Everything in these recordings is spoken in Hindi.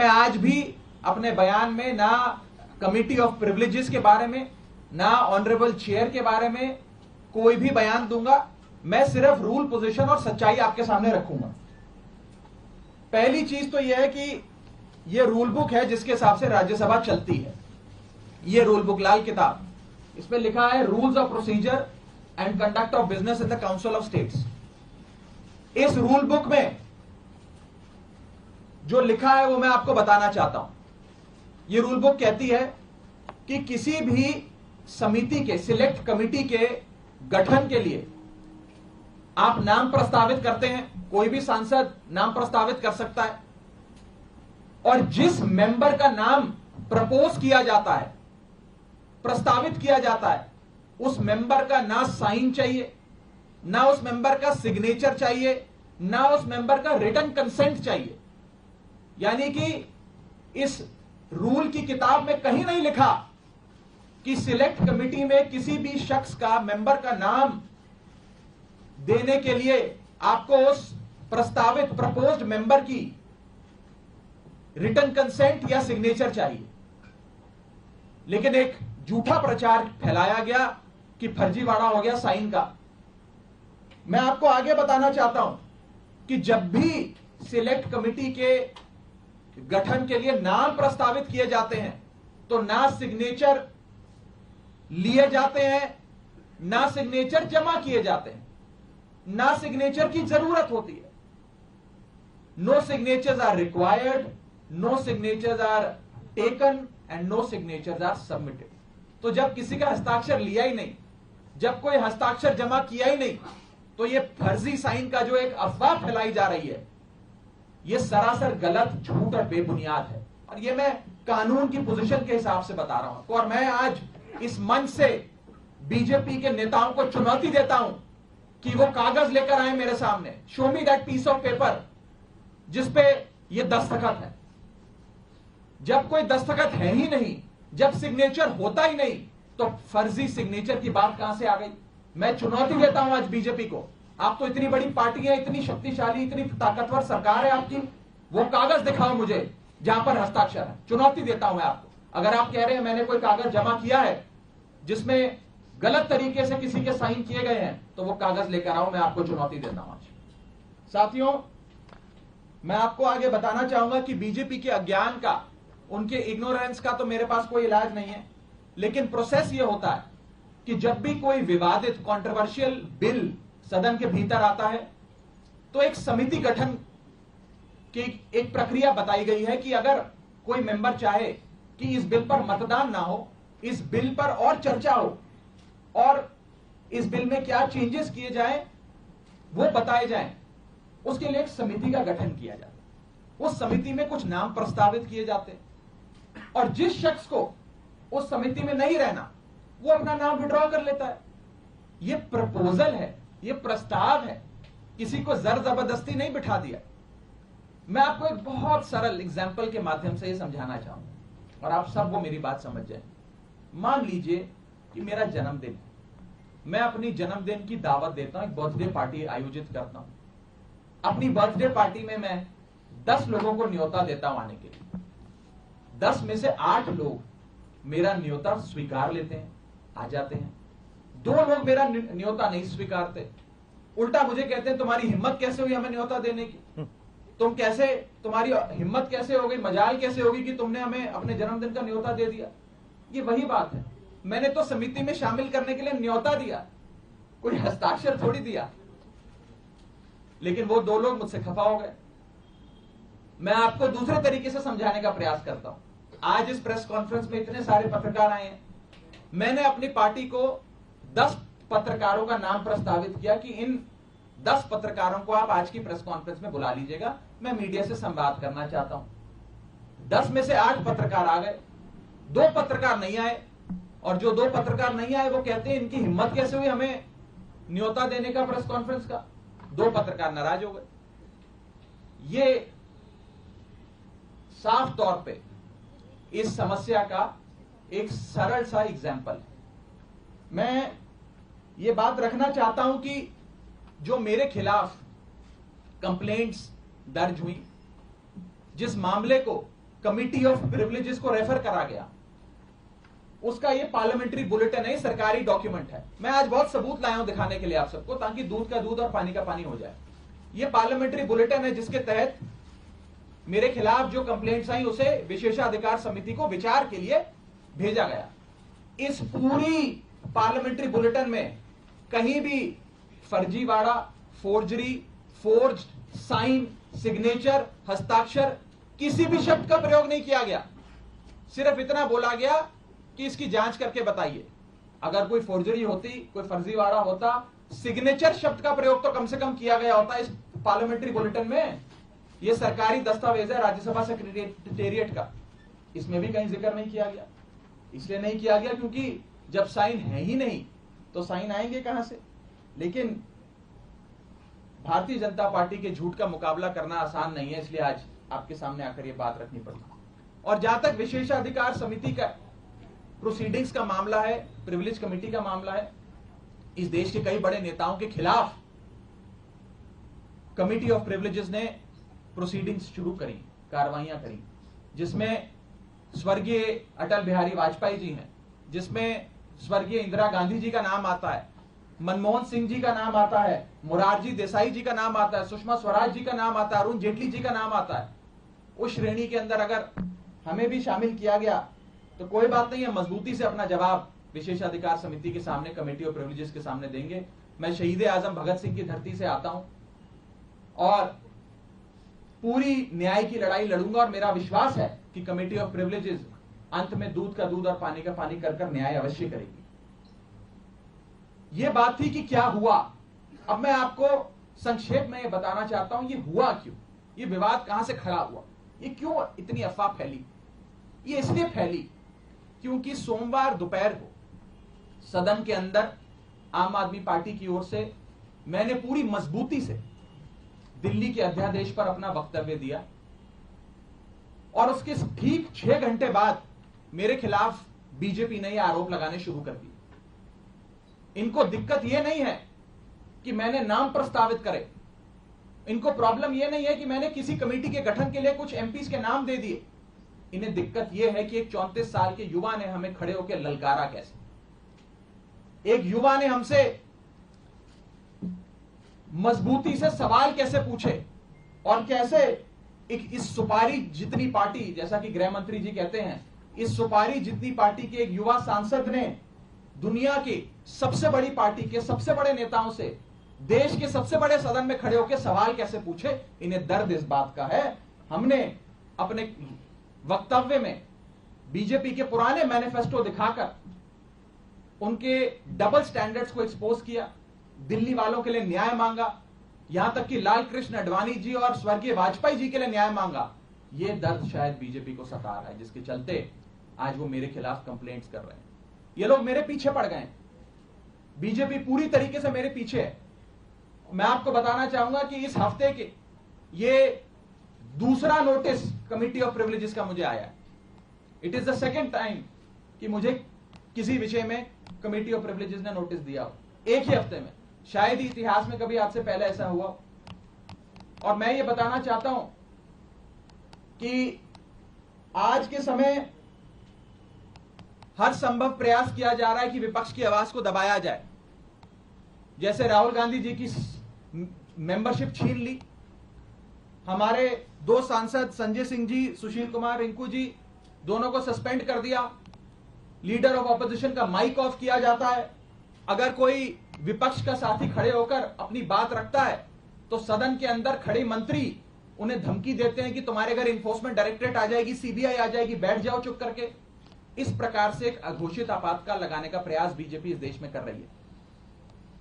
मैं आज भी अपने बयान में ना कमिटी ऑफ प्रिविलेजेस के बारे में, ना ऑनरेबल चेयर के बारे में कोई भी बयान दूंगा। मैं सिर्फ रूल, पोजीशन और सच्चाई आपके सामने रखूंगा। पहली चीज तो यह है कि यह रूल बुक है जिसके हिसाब से राज्यसभा चलती है। यह रूल बुक, लाल किताब, इस पे लिखा है rules of procedure and conduct of business in the council of states. इस रूल बुक में जो लिखा है वो मैं आपको बताना चाहता हूं। यह रूल बुक कहती है कि किसी भी समिति के, सिलेक्ट कमिटी के गठन के लिए आप नाम प्रस्तावित करते हैं। कोई भी सांसद नाम प्रस्तावित कर सकता है, और जिस मेंबर का नाम प्रपोज किया जाता है, प्रस्तावित किया जाता है, उस मेंबर का ना साइन चाहिए, ना उस मेंबर का सिग्नेचर चाहिए, ना उस मेंबर का रिटन कंसेंट चाहिए। यानी कि इस रूल की किताब में कहीं नहीं लिखा कि सिलेक्ट कमिटी में किसी भी शख्स का, मेंबर का नाम देने के लिए आपको उस प्रस्तावित, प्रपोज्ड मेंबर की रिटन कंसेंट या सिग्नेचर चाहिए। लेकिन एक झूठा प्रचार फैलाया गया कि फर्जीवाड़ा हो गया साइन का। मैं आपको आगे बताना चाहता हूं कि जब भी सिलेक्ट कमिटी के गठन के लिए नाम प्रस्तावित किए जाते हैं तो ना सिग्नेचर लिए जाते हैं, ना सिग्नेचर जमा किए जाते हैं, ना सिग्नेचर की जरूरत होती है। No signatures are required, no signatures are taken and no signatures are submitted. तो जब किसी का हस्ताक्षर लिया ही नहीं, जब कोई हस्ताक्षर जमा किया ही नहीं, तो यह फर्जी साइन का जो एक अफवाह फैलाई जा रही है, यह सरासर गलत, झूठ और बेबुनियाद है। और यह मैं कानून की पोजीशन के हिसाब से बता रहा हूं। और मैं आज इस मंच से बीजेपी के नेताओं को चुनौती देता हूं कि वो कागज लेकर आए मेरे सामने, show me that piece of paper जिसपे ये दस्तखत है। जब कोई दस्तखत है ही नहीं, जब सिग्नेचर होता ही नहीं, तो फर्जी सिग्नेचर की बात कहां से आ गई? मैं चुनौती देता हूं आज बीजेपी को। आप तो इतनी बड़ी पार्टी है, इतनी शक्तिशाली, इतनी ताकतवर सरकार है आपकी, वो कागज दिखाओ मुझे जहां पर हस्ताक्षर है। चुनौती देता हूं मैं आपको। अगर आप कह रहे हैं मैंने कोई कागज जमा किया है जिसमें गलत तरीके से किसी के साइन किए गए हैं, तो वो कागज लेकर आओ। मैं आपको चुनौती देता हूं आज। साथियों, मैं आपको आगे बताना चाहूंगा कि बीजेपी के अज्ञान का, उनके इग्नोरेंस का तो मेरे पास कोई इलाज नहीं है। लेकिन प्रोसेस ये होता है कि जब भी कोई विवादित, कंट्रोवर्शियल बिल सदन के भीतर आता है तो एक समिति गठन की एक प्रक्रिया बताई गई है कि अगर कोई मेंबर चाहे कि इस बिल पर मतदान ना हो, इस बिल पर और चर्चा हो और इस बिल में क्या चेंजेस किए जाएं वो बताए जाएं, उसके लिए एक समिति का गठन किया जाता है। उस समिति में कुछ नाम प्रस्तावित किए जाते हैं और जिस शख्स को उस समिति में नहीं रहना, वो अपना नाम विड्रॉ कर लेता है। ये प्रपोजल है, ये प्रस्ताव है, किसी को जर जबरदस्ती नहीं बिठा दिया। मैं आपको एक बहुत सरल एग्जाम्पल के माध्यम से ये समझाना चाहूंगा और आप सब वो मेरी बात समझ जाए। मान लीजिए कि मेरा जन्मदिन, मैं अपनी जन्मदिन की दावत देता हूं, एक बर्थडे पार्टी आयोजित करता हूं। अपनी बर्थडे पार्टी में मैं 10 लोगों को न्योता देता हूं आने के लिए। 10 में से 8 लोग मेरा न्योता स्वीकार लेते हैं, आ जाते हैं। 2 लोग मेरा न्योता नहीं स्वीकारते, उल्टा मुझे कहते हैं तुम्हारी हिम्मत कैसे हुई हमें न्योता देने की, तुम कैसे, तुम्हारी हिम्मत कैसे हो गई, मजाल कैसे होगी कि तुमने हमें अपने जन्मदिन का न्योता दे दिया। ये वही बात है, मैंने तो समिति में शामिल करने के लिए न्योता दिया, कोई हस्ताक्षर थोड़ी दिया। लेकिन वो 2 लोग मुझसे खफा हो गए। मैं आपको दूसरे तरीके से समझाने का प्रयास करता हूं। आज इस प्रेस कॉन्फ्रेंस में इतने सारे पत्रकार आए हैं, मैंने अपनी पार्टी को 10 पत्रकारों का नाम प्रस्तावित किया कि इन 10 पत्रकारों को आप आज की प्रेस कॉन्फ्रेंस में बुला लीजिएगा, मैं मीडिया से संवाद करना चाहता हूं। 10 में से 8 पत्रकार आ गए, 2 पत्रकार नहीं आए, और जो 2 पत्रकार नहीं आए वो कहते हैं इनकी हिम्मत कैसे हुई हमें न्योता देने का प्रेस कॉन्फ्रेंस का। 2 पत्रकार नाराज हो गए। ये साफ तौर पे इस समस्या का एक सरल सा एग्जाम्पल है। मैं ये बात रखना चाहता हूं कि जो मेरे खिलाफ कंप्लेंट्स दर्ज हुई, जिस मामले को कमिटी ऑफ प्रिविलेजेस को रेफर करा गया, उसका ये पार्लियामेंट्री बुलेटिन है, सरकारी डॉक्यूमेंट है। मैं आज बहुत सबूत लाया हूं दिखाने के लिए आप सबको, ताकि दूध का दूध और पानी का पानी हो जाए। ये पार्लियामेंट्री बुलेटिन है जिसके तहत मेरे खिलाफ जो कंप्लेंट्स आई उसे विशेषाधिकार समिति को विचार के लिए भेजा गया। इस पूरी पार्लियामेंट्री बुलेटिन में कहीं भी फर्जीवाड़ा, फोर्जरी, फोर्ज्ड साइन, सिग्नेचर, हस्ताक्षर, किसी भी शब्द का प्रयोग नहीं किया गया। सिर्फ इतना बोला गया कि इसकी जांच करके बताइए। अगर कोई फोर्जरी होती, कोई फर्जीवाड़ा होता, सिग्नेचर शब्द का प्रयोग तो कम से कम किया गया होता इस पार्लियामेंट्री बुलेटिन में। यह सरकारी दस्तावेज है राज्यसभा सेक्रेटेरिएट का, इसमें भी कहीं जिक्र नहीं किया गया। इसलिए नहीं किया गया क्योंकि जब साइन है ही नहीं तो साइन आएंगे कहां से। लेकिन भारतीय जनता पार्टी के झूठ का मुकाबला करना आसान नहीं है, इसलिए आज आपके सामने आकर यह बात रखनी पड़ी। और जहां तक विशेषाधिकार समिति का प्रोसीडिंग्स का मामला है, प्रिविलेज कमेटी का मामला है, इस देश के कई बड़े नेताओं के खिलाफ कमिटी ऑफ प्रिविलेजेस ने प्रोसीडिंग्स शुरू करी, कार्रवाइयां करी, जिसमें स्वर्गीय अटल बिहारी वाजपेयी जी हैं, जिसमें स्वर्गीय इंदिरा गांधी जी का नाम आता है, मनमोहन सिंह जी का नाम आता है, मोरारजी देसाई जी का नाम आता है, सुषमा स्वराज जी का नाम आता है, अरुण जेटली जी का नाम आता है। उस श्रेणी के अंदर अगर हमें भी शामिल किया गया तो कोई बात नहीं है, मजबूती से अपना जवाब विशेषाधिकार समिति के सामने, कमेटी ऑफ प्रिविलेजेस के सामने देंगे। मैं शहीद आजम भगत सिंह की धरती से आता हूं और पूरी न्याय की लड़ाई लड़ूंगा, और मेरा विश्वास है कि कमेटी ऑफ प्रिविलेजेस अंत में दूध का दूध और पानी का पानी कर न्याय अवश्य करेगी। यह बात थी कि क्या हुआ। अब मैं आपको संक्षेप में यह बताना चाहता हूं, यह हुआ क्यों, यह विवाद कहां से खड़ा हुआ, यह क्यों इतनी अफवाह फैली। यह इसलिए फैली क्योंकि सोमवार दोपहर को सदन के अंदर आम आदमी पार्टी की ओर से मैंने पूरी मजबूती से दिल्ली के अध्यादेश पर अपना वक्तव्य दिया, और उसके ठीक 6 घंटे बाद मेरे खिलाफ बीजेपी ने यह आरोप लगाने शुरू कर दिए। इनको दिक्कत यह नहीं है कि मैंने नाम प्रस्तावित करे, इनको प्रॉब्लम यह नहीं है कि मैंने किसी कमेटी के गठन के लिए कुछ एमपीज के नाम दे दिए। इन्हें दिक्कत यह है कि एक 34 साल के युवा ने हमें खड़े होकर ललकारा कैसे, एक युवा ने हमसे मजबूती से सवाल कैसे पूछे, और कैसे इस सुपारी जितनी पार्टी, जैसा कि गृह मंत्री जी कहते हैं, इस सुपारी जितनी पार्टी के एक युवा सांसद ने दुनिया की सबसे बड़ी पार्टी के सबसे बड़े नेताओं से देश के सबसे बड़े सदन में खड़े होकर सवाल कैसे पूछे। इन्हें दर्द इस बात का है। हमने अपने वक्तव्य में बीजेपी के पुराने मैनिफेस्टो दिखाकर उनके डबल स्टैंडर्ड्स को एक्सपोज किया, दिल्ली वालों के लिए न्याय मांगा, यहां तक कि लाल कृष्ण आडवाणी जी और स्वर्गीय वाजपेयी जी के लिए न्याय मांगा। यह दर्द शायद बीजेपी को सता रहा है, जिसके चलते आज वो मेरे खिलाफ कंप्लेंट्स कर रहे हैं। ये लोग मेरे पीछे पड़ गए, बीजेपी पूरी तरीके से मेरे पीछे है। मैं आपको बताना चाहूंगा कि इस हफ्ते के ये दूसरा नोटिस कमिटी ऑफ प्रिविलेजेस का मुझे आया है। It is the second time कि मुझे किसी विषय में कमिटी ऑफ प्रिविलेजेस ने नोटिस दिया हो एक ही हफ्ते में। शायद ही इतिहास में कभी आज से पहले ऐसा हुआ। और मैं ये बताना चाहता हूं कि आज के समय हर संभव प्रयास किया जा रहा है कि विपक्ष की आवाज को दबाया जाए। जैसे राहुल गांधी जी की मेंबरशिप छीन ली, हमारे 2 सांसद संजय सिंह जी, सुशील कुमार रिंकू जी, दोनों को सस्पेंड कर दिया, लीडर ऑफ ऑपोजिशन का माइक ऑफ किया जाता है। अगर कोई विपक्ष का साथी खड़े होकर अपनी बात रखता है तो सदन के अंदर खड़े मंत्री उन्हें धमकी देते हैं कि तुम्हारे घर इन्फोर्समेंट डायरेक्टरेट आ जाएगी, सीबीआई आ जाएगी, बैठ जाओ चुप करके। इस प्रकार से एक अघोषित आपातकाल लगाने का प्रयास बीजेपी इस देश में कर रही है,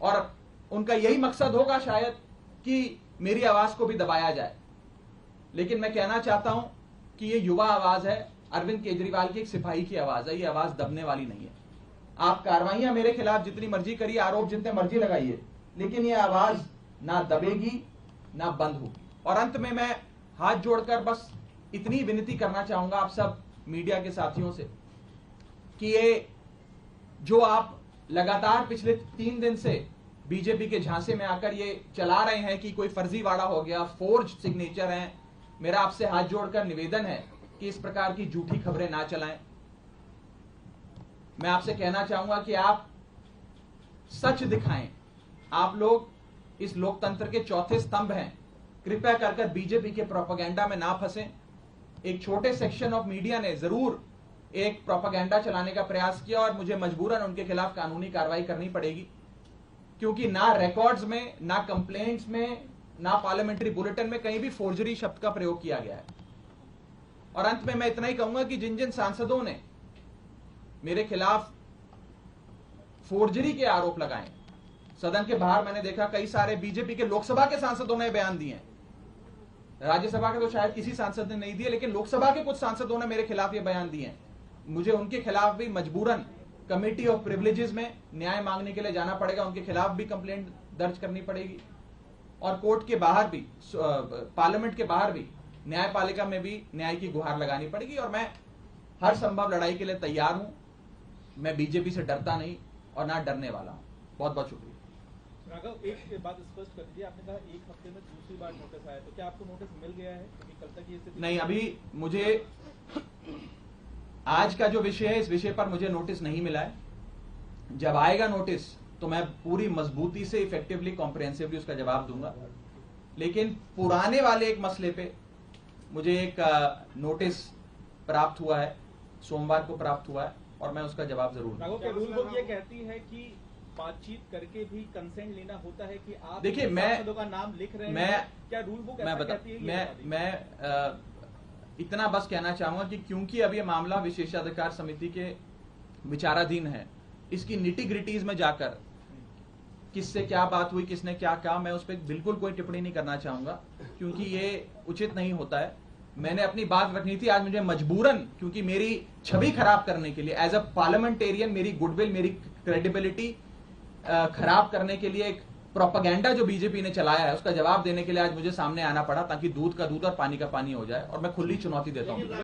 और उनका यही मकसद होगा शायद कि मेरी आवाज को भी दबाया जाए। लेकिन मैं कहना चाहता हूं कि ये युवा आवाज है, अरविंद केजरीवाल की एक सिपाही की आवाज है, ये आवाज दबने वाली नहीं है। आप कार्रवाइयां मेरे खिलाफ जितनी मर्जी करिए, आरोप जितने मर्जी लगाइए, लेकिन ये आवाज ना दबेगी ना बंद होगी। और अंत में मैं हाथ जोड़कर बस इतनी विनती करना चाहूंगा आप सब मीडिया के साथियों से कि ये जो आप लगातार पिछले 3 दिन से बीजेपी के झांसे में आकर ये चला रहे हैं कि कोई फर्जीवाड़ा हो गया, फोर्ज सिग्नेचर हैं, मेरा आपसे हाथ जोड़कर निवेदन है कि इस प्रकार की झूठी खबरें ना चलाएं। मैं आपसे कहना चाहूंगा कि आप सच दिखाएं। आप लोग इस लोकतंत्र के चौथे स्तंभ हैं। कृपया कर बीजेपी के प्रोपेगेंडा में ना फंसें। एक छोटे सेक्शन ऑफ मीडिया ने जरूर एक प्रोपेगेंडा चलाने का प्रयास किया और मुझे मजबूरन उनके खिलाफ कानूनी कार्रवाई करनी पड़ेगी, क्योंकि ना रिकॉर्ड्स में, ना कंप्लेंट्स में, ना पार्लियामेंट्री बुलेटिन में कहीं भी फोर्जरी शब्द का प्रयोग किया गया है। और अंत में मैं इतना ही कहूंगा कि जिन जिन सांसदों ने मेरे खिलाफ फोर्जरी के आरोप लगाए, सदन के बाहर मैंने देखा कई सारे बीजेपी के लोकसभा के सांसदों ने बयान दिए हैं। राज्यसभा के तो शायद किसी सांसद ने नहीं दिए, लेकिन लोकसभा के कुछ सांसदों ने मेरे खिलाफ ये बयान दिए हैं। मुझे उनके खिलाफ भी मजबूरन कमेटी ऑफ प्रिविलेजेस में न्याय मांगने के लिए जाना पड़ेगा, उनके खिलाफ भी कंप्लेंट दर्ज करनी पड़ेगी और कोर्ट के बाहर भी, पार्लियामेंट के बाहर भी, न्यायपालिका में भी न्याय की गुहार लगानी पड़ेगी। और मैं हर संभव लड़ाई के लिए तैयार हूं। मैं बीजेपी से डरता नहीं और ना डरने वाला हूं। बहुत बहुत शुक्रिया। राघव, एक बात स्पष्ट कर दीजिए, आपने कहा एक हफ्ते में दूसरी बार नोटिस आया, तो क्या आपको नोटिस मिल गया है? क्योंकि कल तक ये स्थिति नहीं, अभी मुझे आज का जो विषय है, इस विषय पर मुझे नोटिस नहीं मिला है। जब आएगा नोटिस तो मैं पूरी मजबूती से, इफेक्टिवली, कॉम्प्रिहेंसिवली उसका जवाब दूंगा। लेकिन पुराने वाले एक मसले पे मुझे एक नोटिस प्राप्त हुआ है, सोमवार को प्राप्त हुआ है और मैं उसका जवाब जरूर दूंगा। राघव, रूल बुक ये कहती है कि बातचीत करके भी कंसेंट लेना होता है कि आप देखिए, सांसदों का नाम लिख रहे हैं, क्या रूल बुक ऐसा कहती है? मैं इतना बस कहना चाहूंगा कि क्योंकि अब ये मामला विशेषाधिकार समिति के विचाराधीन है, इसकी निटी ग्रिटीज में जाकर किससे क्या बात हुई, किसने क्या कहा, मैं उस पर बिल्कुल कोई टिप्पणी नहीं करना चाहूंगा, क्योंकि ये उचित नहीं होता है। मैंने अपनी बात रखनी थी, आज मुझे मजबूरन, क्योंकि मेरी छवि खराब करने के लिए, एज अ पार्लियामेंटेरियन, मेरी गुडविल, मेरी क्रेडिबिलिटी खराब करने के लिए एक प्रोपेगेंडा जो बीजेपी ने चलाया है, उसका जवाब देने के लिए आज मुझे सामने आना पड़ा, ताकि दूध का दूध और पानी का पानी हो जाए। और मैं खुली चुनौती देता हूं।